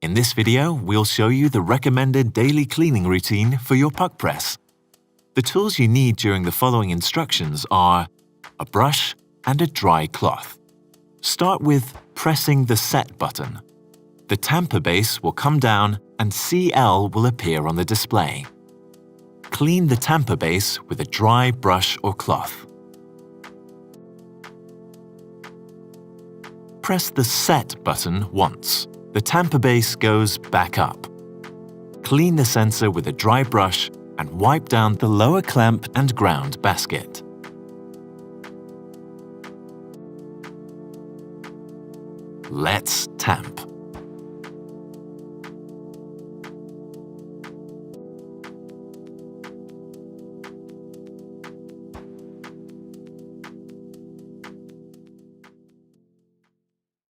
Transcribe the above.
In this video, we'll show you the recommended daily cleaning routine for your PUQ press. The tools you need during the following instructions are a brush and a dry cloth. Start with pressing the Set button. The Tamper base will come down and CL will appear on the display. Clean the Tamper base with a dry brush or cloth. Press the Set button once. The Tamper base goes back up. Clean the sensor with a dry brush and wipe down the lower clamp and ground basket. Let's tamp.